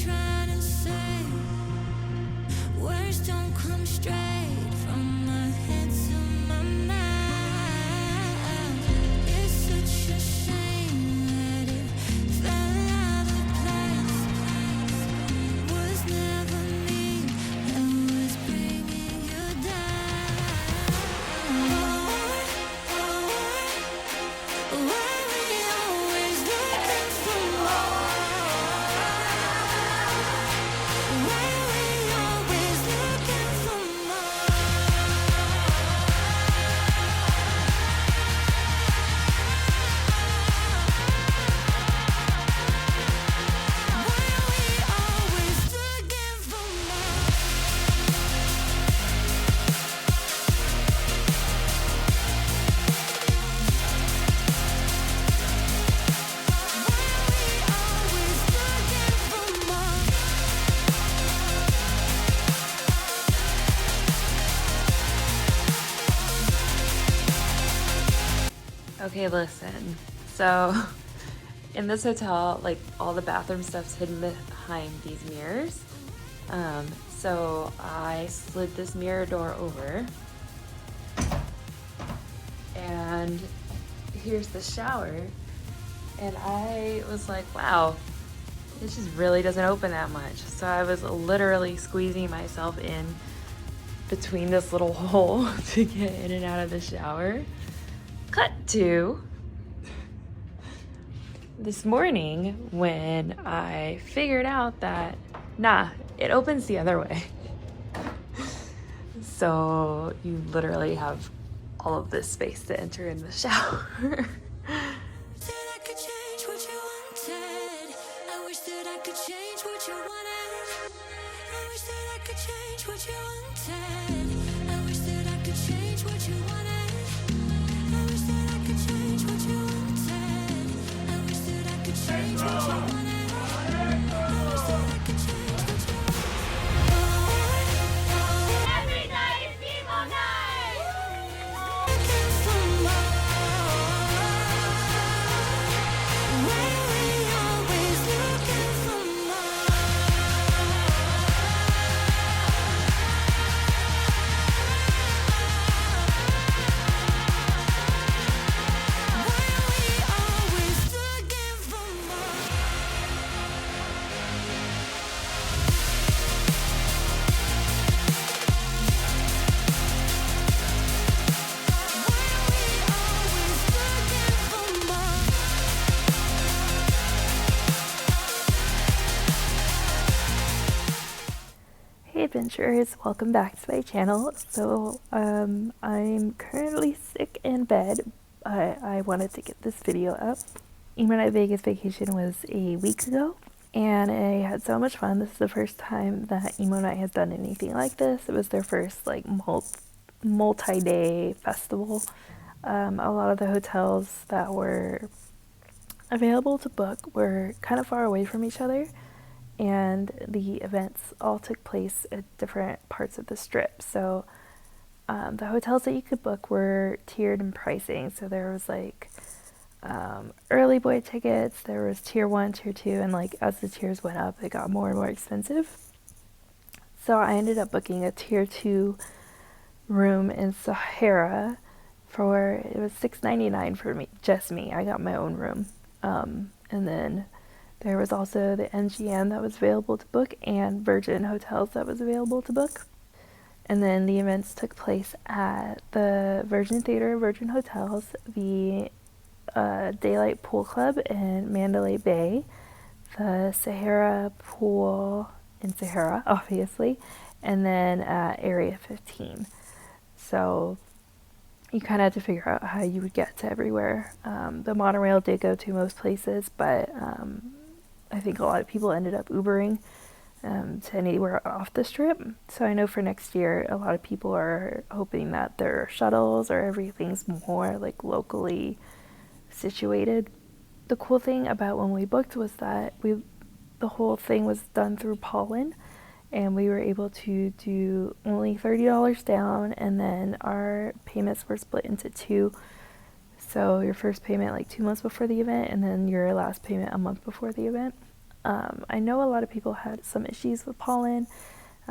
trying to say? Words don't come straight from my head to my mouth. It's such a shame that it fell out of place. Was never me that was bringing you down. Why we always looking for more? Why we always looking for more? Why we always looking for more? Okay, listen. So, in this hotel, like all the bathroom stuff's hidden behind these mirrors. So I slid this mirror door over, and here's the shower. And I was like, wow, this just really doesn't open that much. So I was literally squeezing myself in between this little hole to get in and out of the shower. Cut to this morning when I figured out that, nah, it opens the other way. So you literally have all of this space to enter in the shower. Said I could change what you wanted. I wish that I could change what you wanted. I wish that I could change what you wanted. I wish that I could change what you wanted. I wish that I could change what you wanted. I wish that I could change what you wanted. I wish that I could change what you wanted. Every night is Emo Nite! Looking for more. Why we always looking for more? Why we always looking for more? Why we always looking for more? Hey adventurers, welcome back to my channel. So I'm currently sick in bed, but I wanted to get this video up. Emo Nite Vegas Vacation was a week ago, and I had so much fun. This is the first time that Emo Nite has done anything like this. It was their first like multi-day festival. A lot of the hotels that were available to book were kind of far away from each other, and the events all took place at different parts of the strip. So the hotels that you could book were tiered in pricing. So there was like early boy tickets, there was tier 1, tier 2, and like as the tiers went up, it got more and more expensive. So I ended up booking a tier 2 room in Sahara for, it was $6.99 for me, just me. I got my own room. And then there was also the MGM that was available to book, and Virgin Hotels that was available to book. And then the events took place at the Virgin Theater, Virgin Hotels, the Daylight Pool Club in Mandalay Bay, the Sahara Pool in Sahara, obviously, and then Area 15. So you kind of had to figure out how you would get to everywhere. The monorail did go to most places, but I think a lot of people ended up Ubering to anywhere off the strip. So I know for next year, a lot of people are hoping that there are shuttles or everything's more like locally situated. The cool thing about when we booked was that the whole thing was done through Pollen, and we were able to do only $30 down, and then our payments were split into two. So your first payment like 2 months before the event, and then your last payment a month before the event. I know a lot of people had some issues with pollen,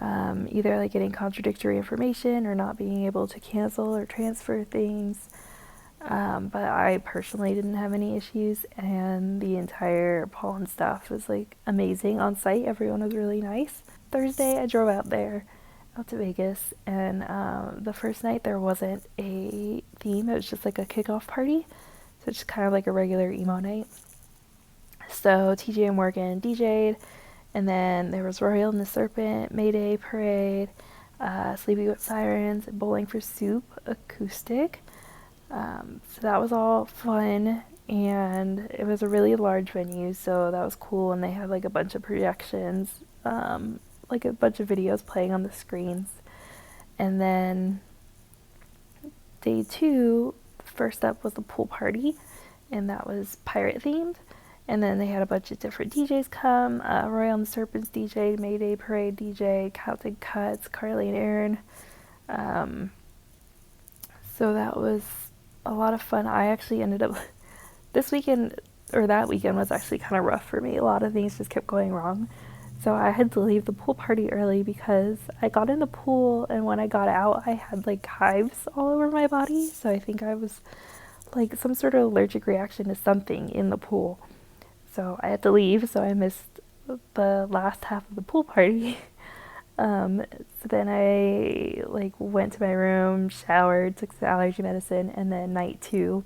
either like getting contradictory information or not being able to cancel or transfer things. But I personally didn't have any issues, and the entire pollen staff was like amazing on site. Everyone was really nice. Thursday, I drove out to Vegas, and the first night there wasn't a theme. It was just like a kickoff party, so it's just kind of like a regular emo night. So TJ and Morgan DJ'd, and then there was Royal and the Serpent, Mayday Parade, Sleepy with Sirens, and Bowling for Soup acoustic. So that was all fun, and it was a really large venue, so that was cool. And they had like a bunch of projections, like a bunch of videos playing on the screens. And then day 2, first up was the pool party, and that was pirate themed. And then they had a bunch of different DJs come. Royal and the Serpents DJ, Mayday Parade DJ, Captain Cuts, Carly and Aaron. So that was a lot of fun. I actually ended up this weekend, or that weekend was actually kind of rough for me. A lot of things just kept going wrong. So I had to leave the pool party early because I got in the pool, and when I got out, I had like hives all over my body. So I think I was like some sort of allergic reaction to something in the pool. So I had to leave, so I missed the last half of the pool party. So then I like went to my room, showered, took some allergy medicine, and then night 2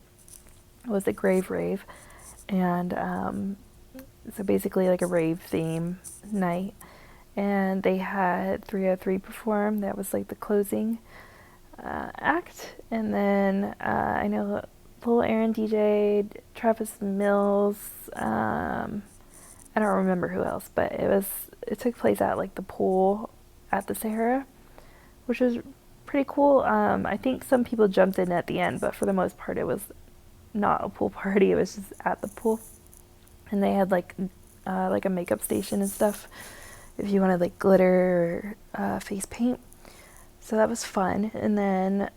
was a grave rave. And so basically like a rave theme night. And they had 303 perform. That was like the closing act. And then I know Lil Aaron DJ'd, Travis Mills, I don't remember who else, but it took place at like the pool at the Sahara, which was pretty cool. I think some people jumped in at the end, but for the most part it was not a pool party, it was just at the pool. And they had like a makeup station and stuff if you wanted like glitter or face paint. So that was fun. And then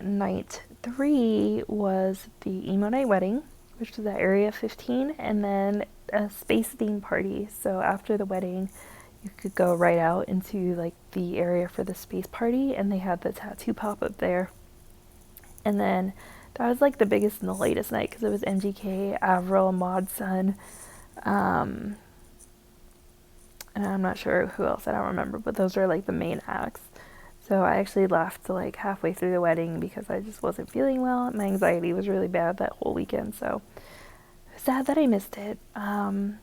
night 3 was the Emo Nite wedding, which was at Area 15, and then a space theme party. So after the wedding, you could go right out into like the area for the space party, and they had the tattoo pop up there. And then that was like the biggest and the latest night because it was MGK, Avril, Mod Sun, and I'm not sure who else, I don't remember, but those are like the main acts. So I actually left like halfway through the wedding because I just wasn't feeling well. My anxiety was really bad that whole weekend, so sad that I missed it. And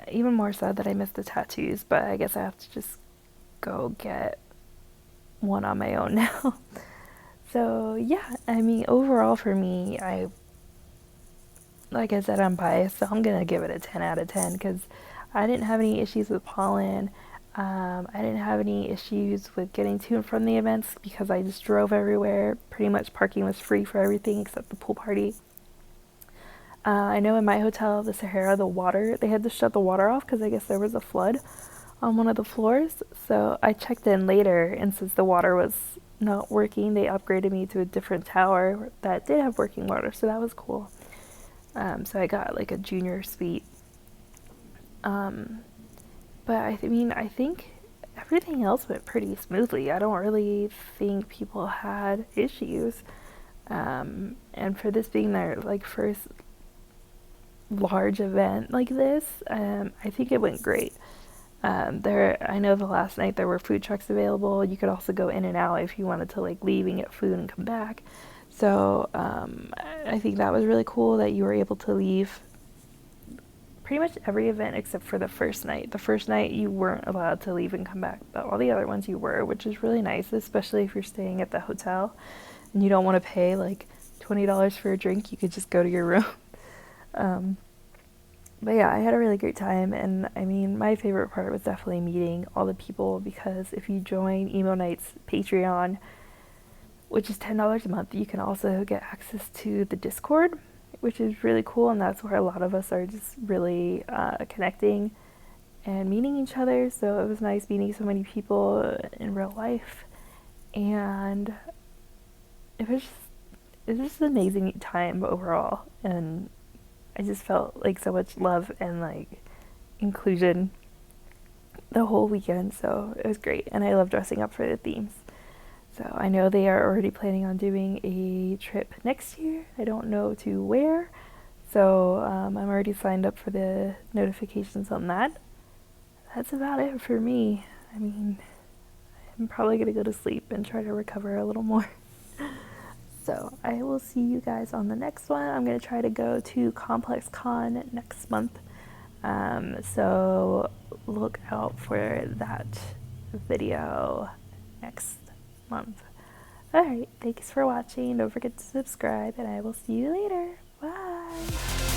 even more sad that I missed the tattoos, but I guess I have to just go get one on my own now. So yeah, I mean, overall for me, like I said, I'm biased, so I'm gonna give it a 10 out of 10 because I didn't have any issues with pollen. I didn't have any issues with getting to and from the events because I just drove everywhere. Pretty much parking was free for everything except the pool party. I know in my hotel, the Sahara, they had to shut the water off because I guess there was a flood on one of the floors. So I checked in later, and since the water was not working, they upgraded me to a different tower that did have working water, so that was cool. So I got like a junior suite. But I think everything else went pretty smoothly. I don't really think people had issues. And for this being their like first large event like this, I think it went great. I know the last night there were food trucks available. You could also go in and out if you wanted to like leave and get food and come back. So I think that was really cool that you were able to leave pretty much every event except for the first night. The first night you weren't allowed to leave and come back, but all the other ones you were, which is really nice, especially if you're staying at the hotel and you don't want to pay like $20 for a drink. You could just go to your room. But yeah, I had a really great time, and I mean, my favorite part was definitely meeting all the people, because if you join Emo Nite's Patreon, which is $10 a month, you can also get access to the Discord, which is really cool, and that's where a lot of us are just really connecting and meeting each other. So it was nice meeting so many people in real life, and it was just an amazing time overall, and I just felt like so much love and like inclusion the whole weekend, so it was great, and I love dressing up for the themes. So I know they are already planning on doing a trip next year. I don't know to where, so I'm already signed up for the notifications on that. That's about it for me. I mean, I'm probably gonna go to sleep and try to recover a little more. So I will see you guys on the next one. I'm gonna try to go to Complex Con next month. So look out for that video next month. Alright, thanks for watching. Don't forget to subscribe, and I will see you later. Bye!